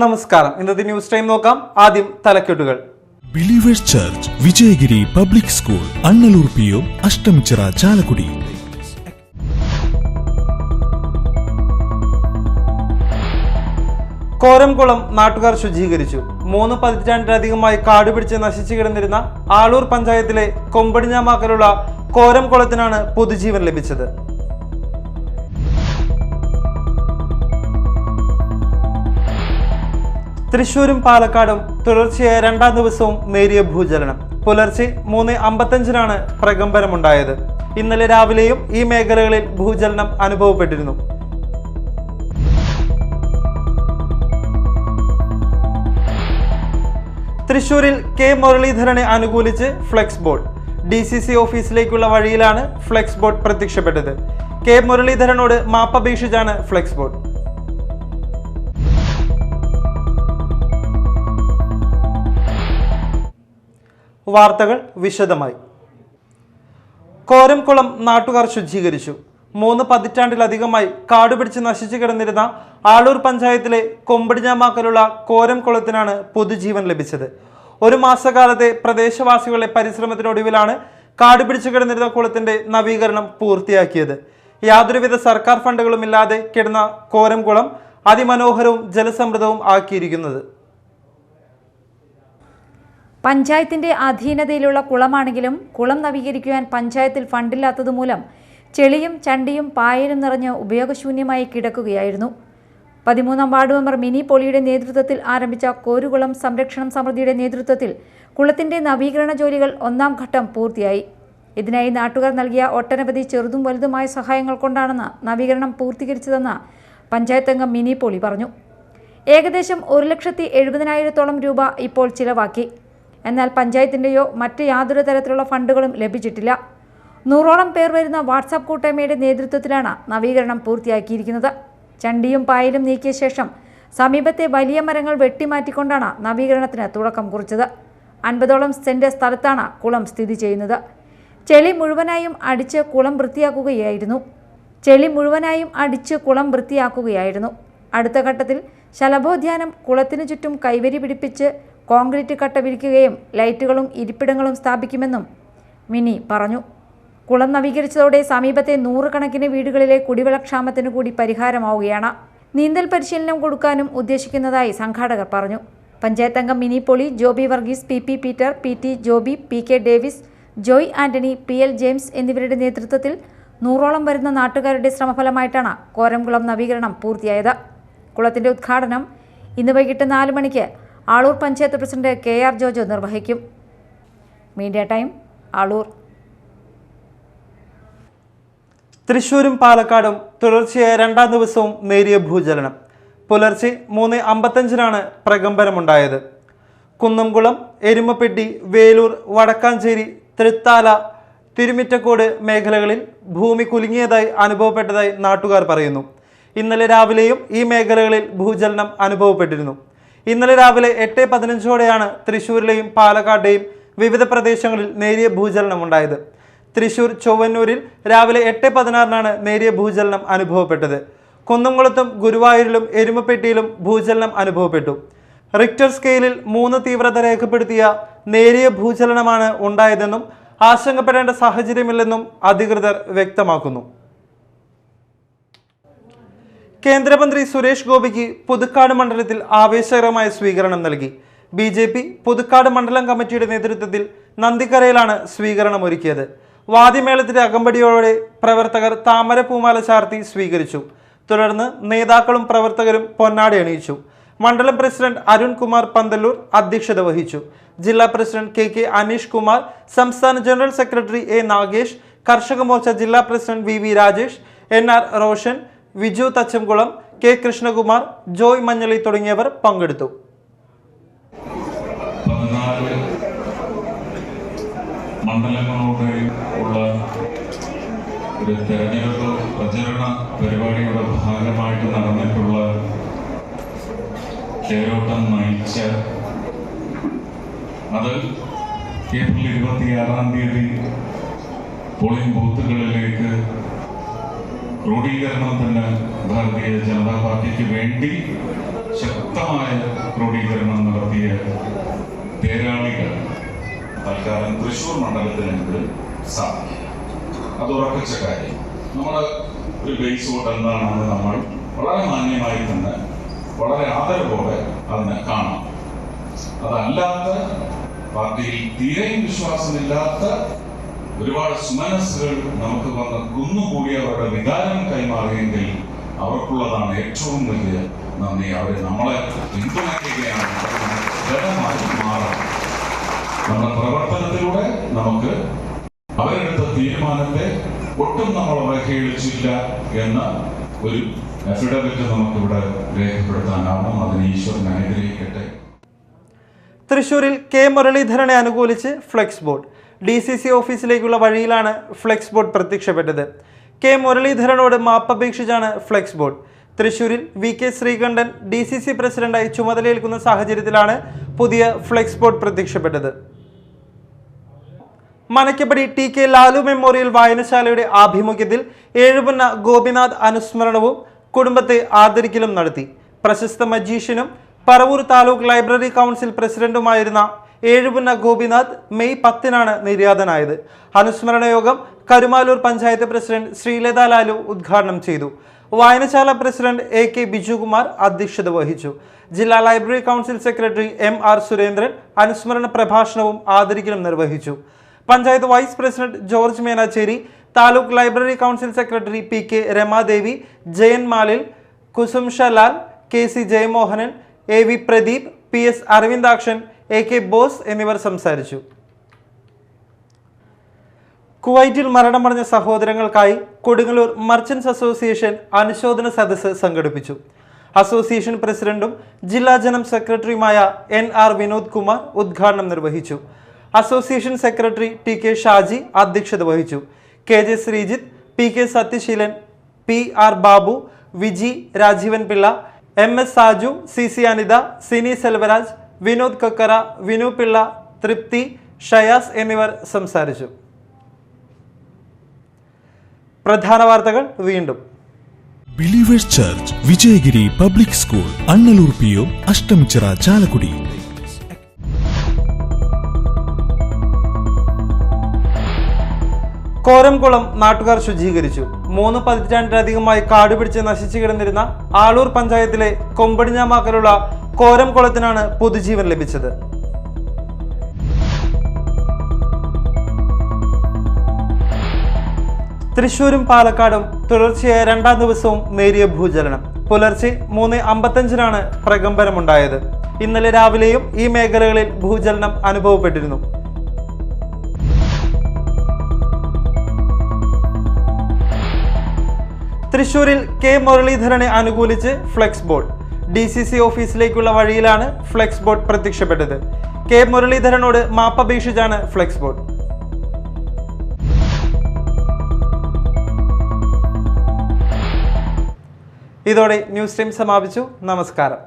നമസ്കാരം. ഇന്നത്തെ news time നോക്കാം. ആദ്യം തലക്കെട്ടുകൾ. Believers Church Vijayagiri Public School Annallur PO Ashtamichira Chalakudy. Koramkulam നാട്ടുകാർ ശുചീകരിച്ചു. 3 പതിറ്റാണ്ടിലധികമായി കാടുപിടിച്ച് നശിച്ചു കിടന്നിരുന്ന ആളൂർ പഞ്ചായത്തിലെ കൊമ്പടിഞ്ഞാമാക്കലുള്ള കോരംകുളത്തിനാണ് പുതുജീവൻ ലഭിച്ചത്. തൃശൂരും പാലക്കാടും തുടർച്ചയായ 2ാം ദിവസവും നേരിയ ഭൂചലനം. പുലർച്ചെ 3:55 പ്രകമ്പനമുണ്ടായത്. ഇന്നലെ രാവിലെയും ഈ മേഖലകളിൽ ഭൂചലനം അനുഭവപ്പെട്ടിരുന്നു. തൃശൂരിൽ K മുരളീധരനെ അനുകൂലിച്ച് ഫ്ലെക്സ് ബോർഡ്. DCC ഓഫീസിലേക്കുള്ള വഴിയിലാണ് ഫ്ലെക്സ് ബോർഡ് പ്രത്യക്ഷപ്പെട്ടത്. K മുരളീധരനോട് മാപ്പപേക്ഷിച്ചാണ് ഫ്ലെക്സ് ബോർഡ്. വാർത്തകൾ വിശദമായി. കോരംകുളം നാട്ടുകാർ ശുചീകരിച്ചു. 3 പതിറ്റാണ്ടിലധികമായി കാടുപിടിച്ച് നശിച്ചു കിടന്നിരുന്ന ആളൂർ പഞ്ചായത്തിലെ കൊമ്പടിഞ്ഞാമാക്കലുള്ള കോരംകുളത്തിനാണ് പുതുജീവൻ ലഭിച്ചത്. 1 മാസക്കാലത്തെ പ്രദേശവാസികളുടെ പരിശ്രമത്തിനൊടുവിലാണ് കാടുപിടിച്ചു കിടന്നിരുന്ന കുളത്തിന്റെ നവീകരണം പൂർത്തിയാക്കിയത്. യാതൊരുവിധ സർക്കാർ ഫണ്ടുകളും ഇല്ലാതെ കിടന്ന കോരംകുളം അതിമനോഹരവും ജലസമൃദ്ധവും ആക്കിയിരിക്കുന്നത്. പഞ്ചായത്തിന്റെ അധീനതയിലുള്ള കുളമാണെങ്കിലും കുളം നവീകരിക്കുവാൻ പഞ്ചായത്തിൽ ഫണ്ടില്ലാത്തതുമൂലം ചെളിയും ചണ്ടിയും പായലും നിറഞ്ഞ് ഉപയോഗശൂന്യമായി കിടക്കുകയായിരുന്നു. 13ാം വാർഡ് മെമ്പർ മിനി പോളിയുടെ നേതൃത്വത്തിൽ ആരംഭിച്ച കോരുകുളം സംരക്ഷണം സമിതിയുടെ നേതൃത്വത്തിൽ കുളത്തിന്റെ നവീകരണ ജോലികൾ 1ാം ഘട്ടം പൂർത്തിയായി. ഇതിനായി നാട്ടുകാർ നൽകിയ ഒട്ടനവധി ചെറുതും വലുതുമായ സഹായങ്ങൾ കൊണ്ടാണെന്ന് നവീകരണം പൂർത്തീകരിച്ചതെന്ന് പഞ്ചായത്ത് അംഗം മിനി പോളി പറഞ്ഞു. ഏകദേശം 1,70,70,000-ഓളം രൂപ ഇപ്പോൾ ചിലവാക്കി. എന്നാൽ പഞ്ചായത്തിൻ്റെയോ മറ്റ് യാതൊരു തരത്തിലുള്ള ഫണ്ടുകളും ലഭിച്ചിട്ടില്ല. 100ഓളം പേർ വരുന്ന വാട്സാപ്പ് കൂട്ടായ്മയുടെ നേതൃത്വത്തിലാണ് നവീകരണം പൂർത്തിയാക്കിയിരിക്കുന്നത്. ചണ്ടിയും പായലും നീക്കിയ ശേഷം സമീപത്തെ വലിയ മരങ്ങൾ വെട്ടിമാറ്റിക്കൊണ്ടാണ് നവീകരണത്തിന് തുടക്കം കുറിച്ചത്. 50ഓളം സെന്റ് സ്ഥലത്താണ് കുളം സ്ഥിതി ചെയ്യുന്നത്. ചെളി മുഴുവനായും അടിച്ച് കുളം വൃത്തിയാക്കുകയായിരുന്നു. അടുത്ത ഘട്ടത്തിൽ ശലഭോദ്യാനം കുളത്തിനു ചുറ്റും കൈവരി പിടിപ്പിച്ച് കോൺക്രീറ്റ് കട്ട വിരിക്കുകയും ലൈറ്റുകളും ഇരിപ്പിടങ്ങളും സ്ഥാപിക്കുമെന്നും മിനി പറഞ്ഞു. കുളം നവീകരിച്ചതോടെ സമീപത്തെ 100 കണക്കിന് വീടുകളിലെ കുടിവെള്ളക്ഷാമത്തിനു കൂടി പരിഹാരമാവുകയാണ്. നീന്തൽ പരിശീലനം കൊടുക്കാനും ഉദ്ദേശിക്കുന്നതായി സംഘാടകർ പറഞ്ഞു. പഞ്ചായത്ത് അംഗം Mini Poly, Joby Varghese, PP Peter, PT Joby, PK Davis, Joy Antony, PL James എന്നിവരുടെ നേതൃത്വത്തിൽ 100ഓളം വരുന്ന നാട്ടുകാരുടെ ശ്രമഫലമായിട്ടാണ് കോരംകുളം നവീകരണം പൂർത്തിയായത്. കുളത്തിന്റെ ഉദ്ഘാടനം ഇന്ന് വൈകിട്ട് 4 മണിക്ക് ആളൂർ പഞ്ചായത്ത് പ്രസിഡന്റ് KR ജോജോ നിർവഹിക്കും. Media time, Aloor. തൃശൂരും പാലക്കാടും തുടർച്ചയായ 2ാം ദിവസവും നേരിയ ഭൂചലനം. പുലർച്ചെ 3:55 പ്രകമ്പനമുണ്ടായത്. കുന്നംകുളം, എരുമപ്പെട്ടി, വേലൂർ, വടക്കാഞ്ചേരി, തൃത്താല, തിരുമിറ്റക്കോട് മേഖലകളിൽ ഭൂമി കുലുങ്ങിയതായി അനുഭവപ്പെട്ടതായി നാട്ടുകാർ പറയുന്നു. ഇന്നലെ രാവിലെയും ഈ മേഖലകളിൽ ഭൂചലനം അനുഭവപ്പെട്ടിരുന്നു. ഇന്നലെ രാവിലെ 8:15 തൃശൂരിലെയും പാലക്കാട്ടെയും വിവിധ പ്രദേശങ്ങളിൽ നേരിയ ഭൂചലനം ഉണ്ടായത്. തൃശൂർ ചൊവ്വന്നൂരിൽ രാവിലെ 8:16 നേരിയ ഭൂചലനം അനുഭവപ്പെട്ടത്. കുന്നംകുളത്തും ഗുരുവായൂരിലും എരുമപ്പെട്ടിയിലും ഭൂചലനം അനുഭവപ്പെട്ടു. റിക്ടർ സ്കെയിലിൽ 3 തീവ്രത രേഖപ്പെടുത്തിയ നേരിയ ഭൂചലനമാണ് ഉണ്ടായതെന്നും ആശങ്കപ്പെടേണ്ട സാഹചര്യമില്ലെന്നും അധികൃതർ വ്യക്തമാക്കുന്നു. കേന്ദ്രമന്ത്രി സുരേഷ് ഗോപിക്ക് പുതുക്കാട് മണ്ഡലത്തിൽ ആവേശകരമായ സ്വീകരണം നൽകി. BJP പുതുക്കാട് മണ്ഡലം കമ്മിറ്റിയുടെ നേതൃത്വത്തിൽ നന്ദിക്കരയിലാണ് സ്വീകരണം ഒരുക്കിയത്. വാദ്യമേളത്തിന്റെ അകമ്പടിയോടെ പ്രവർത്തകർ താമര പൂമാല ചാർത്തി സ്വീകരിച്ചു. തുടർന്ന് നേതാക്കളും പ്രവർത്തകരും പൊന്നാട അണിയിച്ചു. മണ്ഡലം പ്രസിഡന്റ് അരുൺ കുമാർ പന്തല്ലൂർ അധ്യക്ഷത വഹിച്ചു. ജില്ലാ പ്രസിഡന്റ് KK അനീഷ് കുമാർ, സംസ്ഥാന general secretary A Nagesh, Karshaka Morcha ജില്ലാ president VV Rajesh, NR Roshan, Viju Thachamkulam, K Krishnakumar, Joy Manjali തുടങ്ങിയവർ പങ്കെടുത്തു. മണ്ഡലങ്ങളോടെ ഉള്ള ഒരു തെരഞ്ഞെടുപ്പ് പ്രചരണ പരിപാടിയുടെ ഭാഗമായിട്ട് നടന്നിട്ടുള്ള തേരോട്ടം നയിച്ച അത് ഏപ്രിൽ 26-ാം തീയതി പോളിംഗ് ബൂത്തുകളിലേക്ക് ക്രോഡീകരണം തന്നെ ഭാരതീയ ജനതാ പാർട്ടിക്ക് വേണ്ടി ശക്ത ശക്തമായ ക്രോഡീകരണം നടത്തിയ പേരാളികൾ തൽക്കാലം തൃശ്ശൂർ മണ്ഡലത്തിലെങ്കിലും സാധിക്കും. അത് ഉറപ്പിച്ച കാര്യം. നമ്മുടെ ഒരു ബേസ് വോട്ട് എന്താണെന്ന് നമ്മൾ വളരെ മാന്യമായി തന്നെ വളരെ ആദരവോടെ അതിനെ കാണാം. അതല്ലാത്ത പാർട്ടിയിൽ തീരെയും വിശ്വാസമില്ലാത്ത ഒരുപാട് സുമനസ്സുകൾ നമുക്ക് വന്ന് കുന്നുകൂടി അവരുടെ വികാരം കൈമാറിയെങ്കിൽ അവർക്കുള്ളതാണ് ഏറ്റവും വലിയ നന്ദി. അവർ നമ്മളെ പിന്തുണയ്ക്കുകയാണ്, ജനമായി മാറാം. നമ്മുടെ പ്രവർത്തനത്തിലൂടെ നമുക്ക് അവരെടുത്ത തീരുമാനത്തെ ഒട്ടും നമ്മൾ അവഹേളിച്ചില്ല എന്ന ഒരു അഫിഡവിറ്റ് നമുക്കിവിടെ രേഖപ്പെടുത്താനാവും. അതിന് ഈശ്വരൻ അനുഗ്രഹിക്കട്ടെ. തൃശൂരിൽ കെ മുരളീധരനെ അനുകൂലിച്ച് ഫ്ലെക്സ് ബോർഡ്. DCC ഓഫീസിലേക്കുള്ള വഴിയിലാണ് ഫ്ലെക്സ് ബോർഡ് പ്രത്യക്ഷപ്പെട്ടത്. കെ മുരളീധരനോട് മാപ്പപേക്ഷിച്ചാണ് ഫ്ലെക്സ് ബോർഡ്. തൃശൂരിൽ VK ശ്രീകണ്ഠൻ DCC പ്രസിഡന്റായി ചുമതലയേൽക്കുന്ന സാഹചര്യത്തിലാണ് പുതിയ ഫ്ലെക്സ് ബോർഡ് പ്രത്യക്ഷപ്പെട്ടത്. മനക്കപ്പടി TK ലാലു മെമ്മോറിയൽ വായനശാലയുടെ ആഭിമുഖ്യത്തിൽ ഏഴുപുന്ന ഗോപിനാഥ് അനുസ്മരണവും കുടുംബത്തെ ആദരിക്കലും നടത്തി. പ്രശസ്ത മജീഷ്യനും പറവൂർ താലൂക്ക് ലൈബ്രറി കൗൺസിൽ പ്രസിഡന്റുമായിരുന്ന ഏഴുപുന്ന ഗോപിനാഥ് മെയ് 10-നാണ് നിര്യാതനായത്. അനുസ്മരണ യോഗം കരുമാലൂർ പഞ്ചായത്ത് പ്രസിഡന്റ് ശ്രീലത ലാലു ഉദ്ഘാടനം ചെയ്തു. വായനശാല പ്രസിഡന്റ് AK ബിജുകുമാർ അധ്യക്ഷത വഹിച്ചു. ജില്ലാ library council secretary MR Surendran അനുസ്മരണ പ്രഭാഷണവും ആദരിക്കലും നിർവഹിച്ചു. Panchayat vice president George Menachery, taluk library council secretary PK Ramadevi, Jayan Malil, Kusumsha Lal, KC Jayamohanan, AV Pradeep, PS Aravindakshan, AK Bose എന്നിവർ സംസാരിച്ചു. കുവൈറ്റിൽ മരണമടഞ്ഞ സഹോദരങ്ങൾക്കായി കൊടുങ്ങല്ലൂർ മർച്ചന്റ്സ് അസോസിയേഷൻ അനുശോചന സദസ്സ് സംഘടിപ്പിച്ചു. അസോസിയേഷൻ പ്രസിഡന്റും ജില്ലാ ജനം സെക്രട്ടറിയുമായ NR വിനോദ് കുമാർ ഉദ്ഘാടനം നിർവഹിച്ചു. അസോസിയേഷൻ സെക്രട്ടറി TK ഷാജി അധ്യക്ഷത വഹിച്ചു. KJ Sreejith, PK Sathyaseelan, PR Babu, Viji Rajeevan Pillai, MS Saju, CC Anitha, Sini Selvaraj, Vinod Kakkara, Vinu Pillai, തൃപ്തി, ഷയാസ് എന്നിവർ സംസാരിച്ചു. പ്രധാന വാർത്തകൾ വീണ്ടും. Believers Church Vijayagiri Public School, Annallur PO, Ashtamichira, Chalakudy. Koramkulam നാട്ടുകാർ ശുചീകരിച്ചു. 3 പതിറ്റാണ്ടിലധികമായി കാടുപിടിച്ച് നശിച്ചു കിടന്നിരുന്ന ആളൂർ പഞ്ചായത്തിലെ കൊമ്പടിഞ്ഞാമാക്കലുള്ള കോരംകുളത്തിനാണ് പുതുജീവൻ ലഭിച്ചത്. തൃശൂരും പാലക്കാടും തുടർച്ചയായ 2ാം ദിവസവും നേരിയ ഭൂചലനം. പുലർച്ചെ 3:55-നാണ് പ്രകമ്പനമുണ്ടായത്. ഇന്നലെ രാവിലെയും ഈ മേഖലകളിൽ ഭൂചലനം അനുഭവപ്പെട്ടിരുന്നു. തൃശൂരിൽ കെ മുരളീധരനെ അനുകൂലിച്ച് ഫ്ലെക്സ് ബോർഡ്. DCC ഓഫീസിലേക്കുള്ള വഴിയിലാണ് ഫ്ലെക്സ് ബോർഡ് പ്രത്യക്ഷപ്പെട്ടത്. കെ മുരളീധരനോട് മാപ്പപേക്ഷിച്ചാണ് ഫ്ലെക്സ് ബോർഡ്. ഇതോടെ ന്യൂസ് ടൈം സമാപിച്ചു. നമസ്കാരം.